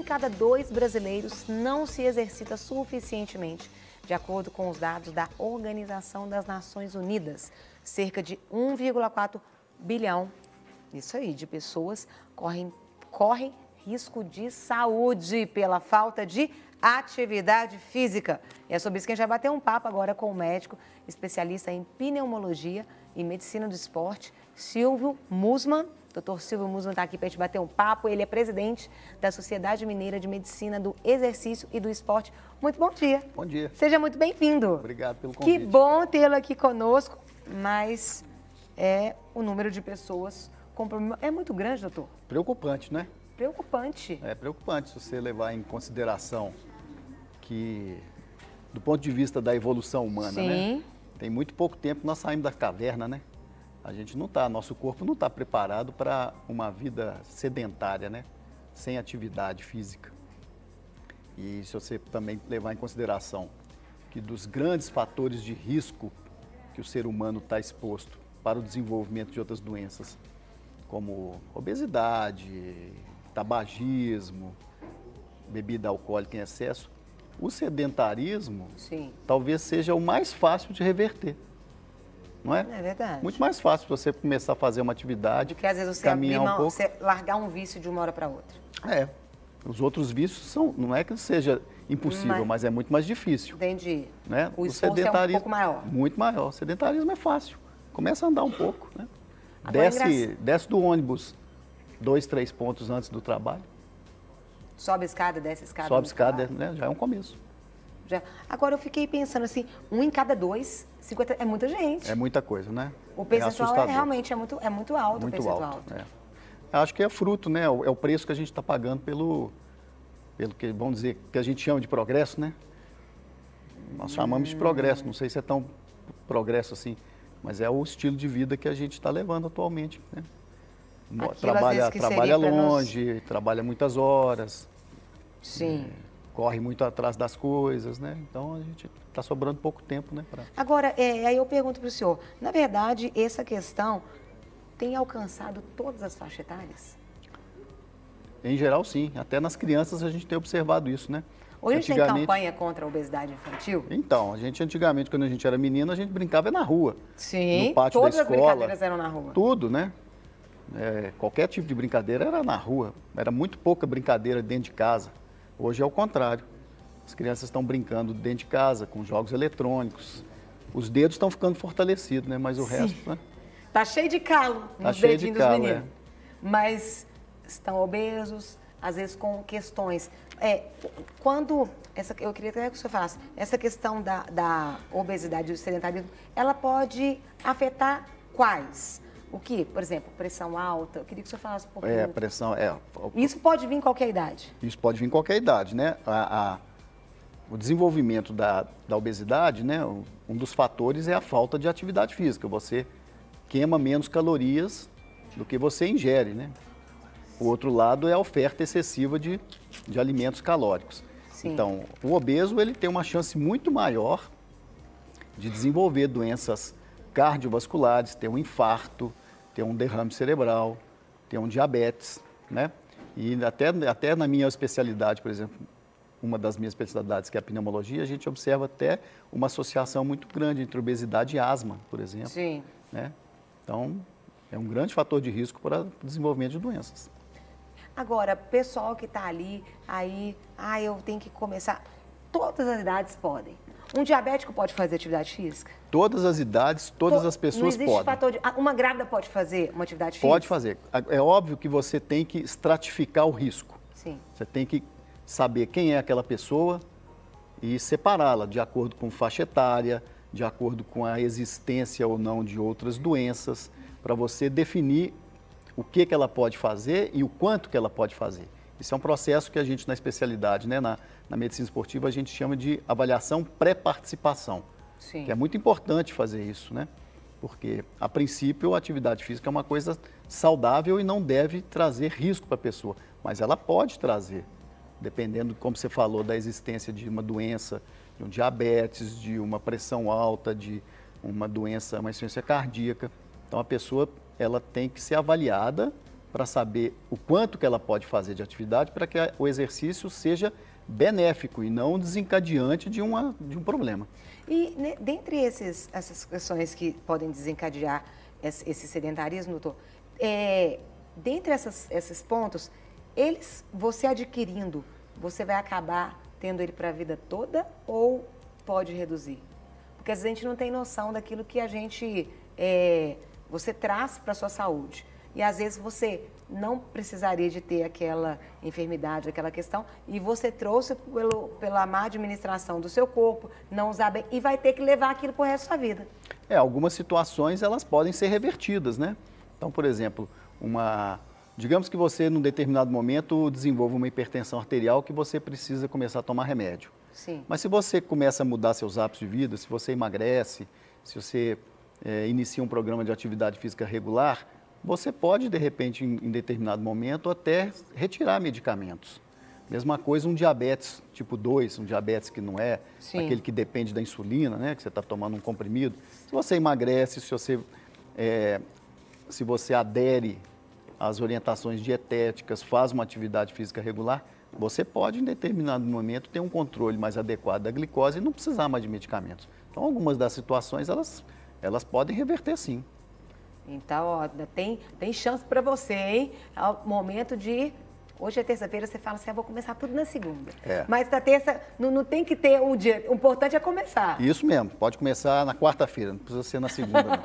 cada 2 brasileiros não se exercita suficientemente, de acordo com os dados da Organização das Nações Unidas. Cerca de 1,4 bilhão, isso aí, de pessoas correm risco de saúde pela falta de atividade física. E é sobre isso que a gente vai bater um papo agora com o médico especialista em pneumologia e medicina do esporte, Silvio Mussmann. Dr. Silvio Mussmann está aqui para a gente bater um papo. Ele é presidente da Sociedade Mineira de Medicina do Exercício e do Esporte. Muito bom dia. Bom dia. Seja muito bem-vindo. Obrigado pelo convite. Que bom tê-lo aqui conosco, mas o número de pessoas com problema é muito grande, doutor? Preocupante, né? Preocupante. É preocupante se você levar em consideração que, do ponto de vista da evolução humana, Sim. né? Tem muito pouco tempo que nós saímos da caverna, né? A gente não está, nosso corpo não está preparado para uma vida sedentária, né? Sem atividade física. E se você também levar em consideração que dos grandes fatores de risco que o ser humano está exposto para o desenvolvimento de outras doenças, como obesidade, tabagismo, bebida alcoólica em excesso, o sedentarismo Sim. talvez seja o mais fácil de reverter, não é? É verdade. Muito mais fácil você começar a fazer uma atividade, Porque às vezes você caminhar um pouco. você largar um vício de uma hora para outra. É, os outros vícios não é que seja impossível, mas é muito mais difícil. Entendi. Né? O esforço é um pouco maior. Muito maior. O sedentarismo é fácil. Começa a andar um pouco, né? Agora, Desce do ônibus 2, 3 pontos antes do trabalho. Sobe a escada, desce a escada. Sobe a escada, né? Já é um começo. Agora eu fiquei pensando assim, 1 em cada 2, 50, é muita gente. É muita coisa, né? O percentual realmente é muito alto. Muito o percentual alto. Acho que é fruto, né? É o preço que a gente está pagando pelo que, vamos dizer, que a gente chama de progresso, né? Nós chamamos de progresso, não sei se é tão progresso assim, mas é o estilo de vida que a gente está levando atualmente, né? Trabalha longe, trabalha muitas horas. Sim. Corre muito atrás das coisas, né? Então a gente está sobrando pouco tempo, né? Agora, aí eu pergunto para o senhor, na verdade, essa questão tem alcançado todas as faixas etárias? Em geral, sim. Até nas crianças a gente tem observado isso, né? Hoje a gente tem campanha contra a obesidade infantil? Então, antigamente, quando a gente era menino, a gente brincava na rua. Sim, no pátio todas da escola, as brincadeiras eram na rua. Tudo, né? Qualquer tipo de brincadeira era na rua. Era muito pouca brincadeira dentro de casa. Hoje é o contrário. As crianças estão brincando dentro de casa, com jogos eletrônicos. Os dedos estão ficando fortalecidos, né? Mas o resto, né? Tá cheio de calo nos dedinhos dos meninos. Mas estão obesos, às vezes com questões. Eu queria até que o senhor falasse, essa questão da obesidade e do sedentarismo, ela pode afetar quais? O que? Por exemplo, pressão alta? Eu queria que o senhor falasse um pouquinho. Pressão, Isso pode vir em qualquer idade? Isso pode vir em qualquer idade, né? O desenvolvimento da obesidade, né? Um dos fatores é a falta de atividade física. Você queima menos calorias do que você ingere, né? O outro lado é a oferta excessiva de alimentos calóricos. Sim. Então, o obeso ele tem uma chance muito maior de desenvolver doenças cardiovasculares, ter um infarto, ter um derrame cerebral, ter um diabetes, né? E até na minha especialidade, por exemplo, uma das minhas especialidades, que é a pneumologia, a gente observa até uma associação muito grande entre obesidade e asma, por exemplo. Sim. Né? Então, é um grande fator de risco para o desenvolvimento de doenças. Agora, pessoal que está ali, eu tenho que começar. Todas as idades podem. Um diabético pode fazer atividade física? Todas as idades, todas as pessoas podem. Não existe fator de... Uma grávida pode fazer uma atividade física? Pode fazer. É óbvio que você tem que estratificar o risco. Sim. Você tem que saber quem é aquela pessoa e separá-la de acordo com faixa etária, de acordo com a existência ou não de outras doenças, para você definir o que ela pode fazer e o quanto que ela pode fazer. Isso é um processo que a gente, na especialidade, né, na medicina esportiva, a gente chama de avaliação pré-participação. Sim. Que é muito importante fazer isso, né? Porque, a princípio, a atividade física é uma coisa saudável e não deve trazer risco para a pessoa. Mas ela pode trazer, dependendo, como você falou, da existência de uma doença, de um diabetes, de uma pressão alta, de uma doença, uma insuficiência cardíaca. Então, a pessoa ela tem que ser avaliada para saber o quanto que ela pode fazer de atividade para que o exercício seja benéfico e não desencadeante de um problema. E dentre essas questões que podem desencadear esse sedentarismo, doutor, dentre esses pontos, você adquirindo, você vai acabar tendo ele para a vida toda ou pode reduzir? Porque às vezes a gente não tem noção daquilo que você traz para a sua saúde. E às vezes você não precisaria de ter aquela enfermidade, aquela questão, e você trouxe pela má administração do seu corpo, não usar bem, e vai ter que levar aquilo para o resto da sua vida. Algumas situações elas podem ser revertidas, né? Então, por exemplo, digamos que você, num determinado momento, desenvolva uma hipertensão arterial que você precisa começar a tomar remédio. Sim. Mas se você começa a mudar seus hábitos de vida, se você emagrece, se você inicia um programa de atividade física regular, você pode, de repente, em determinado momento, até retirar medicamentos. Mesma coisa um diabetes tipo 2, um diabetes que não é Sim. aquele que depende da insulina, né, que você está tomando um comprimido. Se você emagrece, se você adere às orientações dietéticas, faz uma atividade física regular, você pode, em determinado momento, ter um controle mais adequado da glicose e não precisar mais de medicamentos. Então, algumas das situações, elas podem reverter, sim. Então, ó, tem chance para você, hein? É o momento de... Hoje é terça-feira, você fala assim, vou começar tudo na segunda. Mas na terça, não tem que ter um dia. O importante é começar. Isso mesmo, pode começar na quarta-feira, não precisa ser na segunda, não.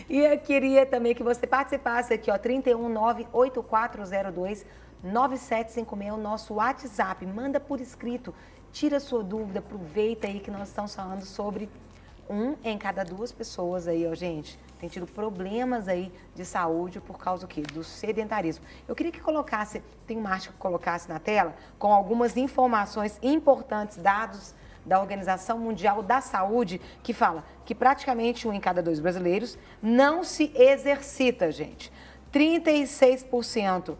E eu queria também que você participasse aqui, ó, 319-8402-9756, o nosso WhatsApp. Manda por escrito, tira sua dúvida, aproveita aí que nós estamos falando sobre 1 em cada 2 pessoas aí, ó, gente, tem tido problemas aí de saúde por causa do quê? Do sedentarismo. Eu queria que colocasse, tem uma arte que colocasse na tela, com algumas informações importantes, dados da Organização Mundial da Saúde, que fala que praticamente 1 em cada 2 brasileiros não se exercita, gente. 36%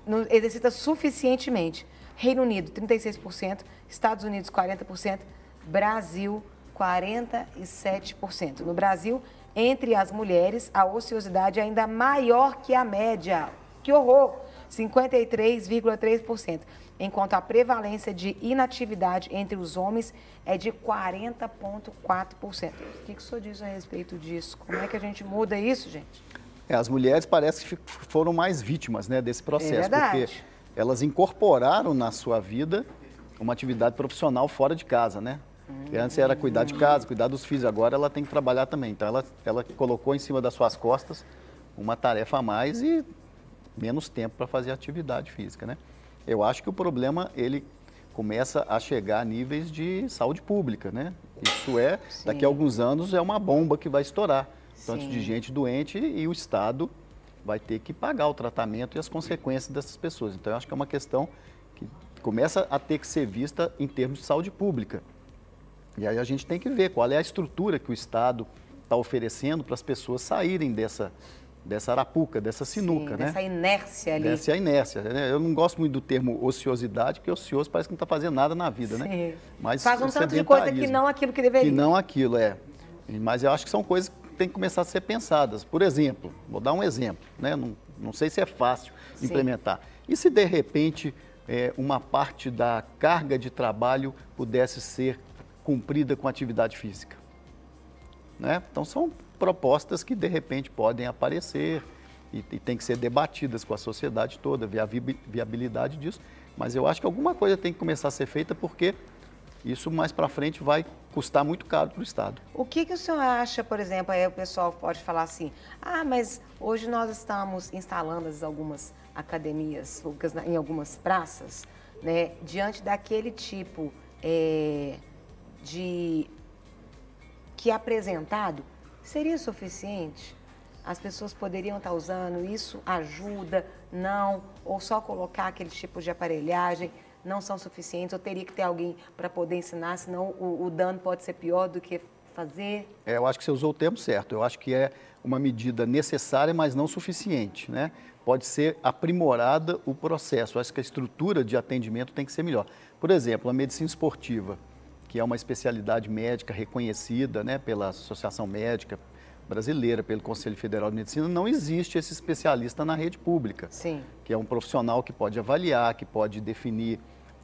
não exercita suficientemente. Reino Unido, 36%, Estados Unidos, 40%, Brasil, 47%. No Brasil, entre as mulheres, a ociosidade é ainda maior que a média. Que horror! 53,3%. Enquanto a prevalência de inatividade entre os homens é de 40,4%. O que o senhor diz a respeito disso? Como é que a gente muda isso, gente? As mulheres parece que foram mais vítimas, né, desse processo. É verdade. Porque elas incorporaram na sua vida uma atividade profissional fora de casa, né? Porque antes era cuidar de casa, cuidar dos filhos, agora ela tem que trabalhar também. Então ela colocou em cima das suas costas uma tarefa a mais e menos tempo para fazer atividade física, né? Eu acho que o problema, ele começa a chegar a níveis de saúde pública, né? Isso daqui a alguns anos, é uma bomba que vai estourar. Tanto de gente doente e o Estado vai ter que pagar o tratamento e as consequências dessas pessoas. Então, eu acho que é uma questão que começa a ter que ser vista em termos de saúde pública. E aí a gente tem que ver qual é a estrutura que o Estado está oferecendo para as pessoas saírem dessa arapuca, dessa sinuca, né? Dessa inércia ali. Dessa inércia, né? Eu não gosto muito do termo ociosidade, porque ocioso parece que não está fazendo nada na vida, né? Mas faz um tanto de coisa que não aquilo que deveria. Que não aquilo, Mas eu acho que são coisas que têm que começar a ser pensadas. Por exemplo, vou dar um exemplo, né? Não sei se é fácil implementar. E se, de repente, uma parte da carga de trabalho pudesse ser cumprida com atividade física, né? Então são propostas que de repente podem aparecer e tem que ser debatidas com a sociedade toda, ver a viabilidade disso, mas eu acho que alguma coisa tem que começar a ser feita porque isso mais para frente vai custar muito caro para o Estado. O que o senhor acha, por exemplo, aí o pessoal pode falar assim, mas hoje nós estamos instalando algumas academias públicas em algumas praças, né, diante daquele tipo que é apresentado, seria suficiente? As pessoas poderiam estar usando, isso ajuda, não, ou só colocar aquele tipo de aparelhagem, não são suficientes, ou teria que ter alguém para poder ensinar, senão o dano pode ser pior do que fazer? Eu acho que você usou o termo certo, eu acho que é uma medida necessária, mas não suficiente, né? Pode ser aprimorada o processo, eu acho que a estrutura de atendimento tem que ser melhor. Por exemplo, a medicina esportiva, que é uma especialidade médica reconhecida, né, pela Associação Médica, brasileira, pelo Conselho Federal de Medicina, não existe esse especialista na rede pública. Sim. Que é um profissional que pode avaliar, que pode definir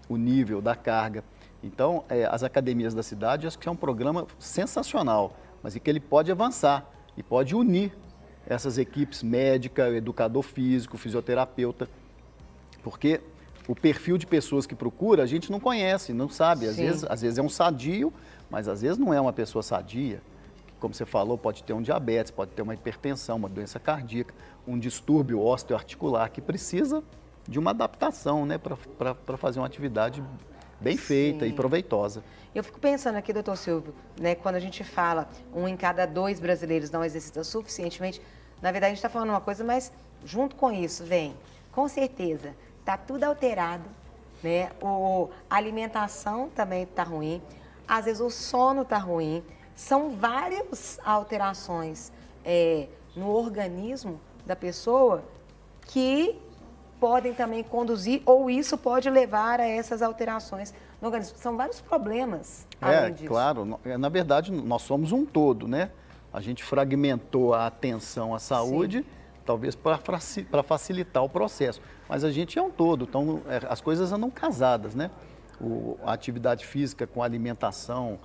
o nível da carga. Então, as academias da cidade, acho que é um programa sensacional, mas que ele pode avançar e pode unir essas equipes médica, educador físico, fisioterapeuta, porque o perfil de pessoas que procura a gente não conhece, não sabe. Às vezes é um sadio, mas às vezes não é uma pessoa sadia. Como você falou, pode ter um diabetes, pode ter uma hipertensão, uma doença cardíaca, um distúrbio osteoarticular que precisa de uma adaptação, né, para fazer uma atividade bem feita e proveitosa. Eu fico pensando aqui, doutor Silvio, né, quando a gente fala 1 em cada 2 brasileiros não exercita suficientemente, na verdade a gente está falando uma coisa, mas junto com isso vem, com certeza, está tudo alterado, né? A alimentação também está ruim, às vezes o sono está ruim, são várias alterações no organismo da pessoa que podem também conduzir, ou isso pode levar a essas alterações no organismo. São vários problemas além disso. Claro. Na verdade, nós somos um todo, né? A gente fragmentou a atenção à saúde, talvez para facilitar o processo. Mas a gente é um todo, então as coisas andam casadas, né? A atividade física com a alimentação,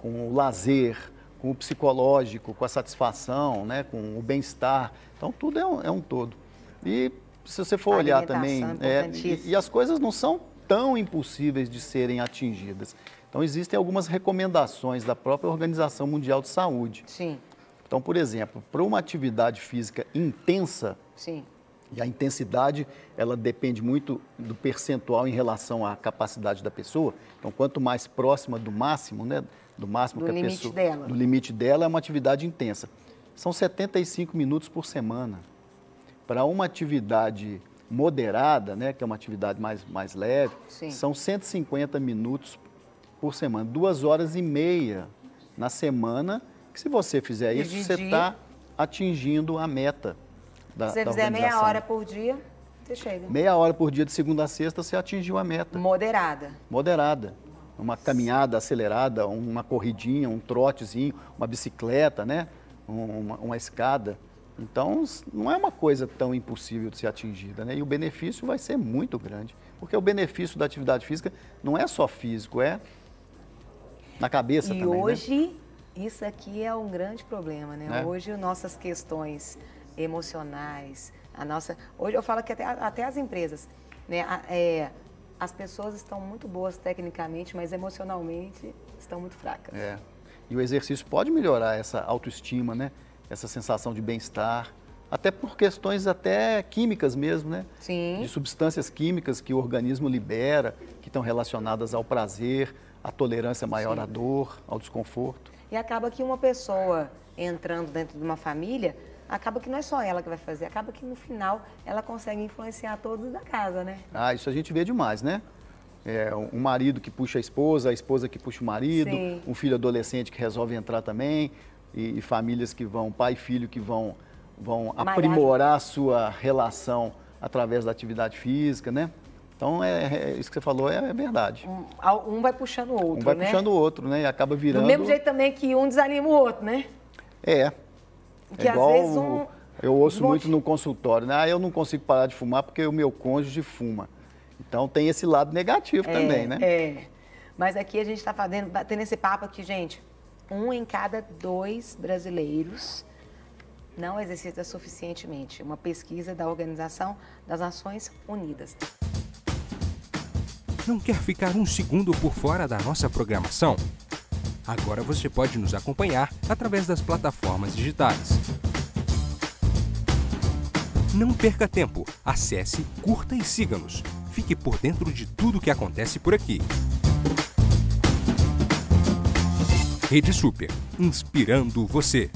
com o lazer, com o psicológico, com a satisfação, né? Com o bem-estar. Então, tudo é um todo. E se você for olhar também, e as coisas não são tão impossíveis de serem atingidas. Então, existem algumas recomendações da própria Organização Mundial de Saúde. Sim. Então, por exemplo, para uma atividade física intensa, e a intensidade, ela depende muito do percentual em relação à capacidade da pessoa. Então, quanto mais próxima do máximo, né, do limite dela, é uma atividade intensa. São 75 minutos por semana. Para uma atividade moderada, né, que é uma atividade mais leve, são 150 minutos por semana, 2 horas e meia na semana, que se você fizer isso, você está atingindo a meta da organização. Se você fizer meia hora por dia, você chega. Meia hora por dia de segunda a sexta, você atingiu a meta. Moderada. Moderada. Uma caminhada acelerada, uma corridinha, um trotezinho, uma bicicleta, né, uma escada. Então, não é uma coisa tão impossível de ser atingida, né? E o benefício vai ser muito grande, porque o benefício da atividade física não é só físico, é na cabeça também, né? E hoje, isso aqui é um grande problema, né? Hoje, nossas questões emocionais, hoje eu falo que até as empresas, né? As pessoas estão muito boas tecnicamente, mas emocionalmente estão muito fracas. E o exercício pode melhorar essa autoestima, né? Essa sensação de bem-estar, até por questões até químicas mesmo, né? Sim. De substâncias químicas que o organismo libera, que estão relacionadas ao prazer, à tolerância maior à dor, ao desconforto. E acaba que uma pessoa entrando dentro de uma família, acaba que não é só ela que vai fazer, acaba que no final ela consegue influenciar todos da casa, né? Isso a gente vê demais, né? Um marido que puxa a esposa que puxa o marido, um filho adolescente que resolve entrar também, e famílias que vão, pai e filho que vão aprimorar a sua relação através da atividade física, né? Então, isso que você falou é verdade. Um vai puxando o outro, Um vai puxando o outro, né? E acaba virando... Do mesmo jeito também que um desanima o outro, né? Que igual às vezes eu ouço muito no consultório, né? Eu não consigo parar de fumar porque o meu cônjuge fuma. Então, tem esse lado negativo também, né? Mas aqui a gente está batendo esse papo aqui, gente. 1 em cada 2 brasileiros não exercita suficientemente. Uma pesquisa da Organização das Nações Unidas. Não quer ficar um segundo por fora da nossa programação? Agora você pode nos acompanhar através das plataformas digitais. Não perca tempo. Acesse, curta e siga-nos. Fique por dentro de tudo o que acontece por aqui. Rede Super, inspirando você.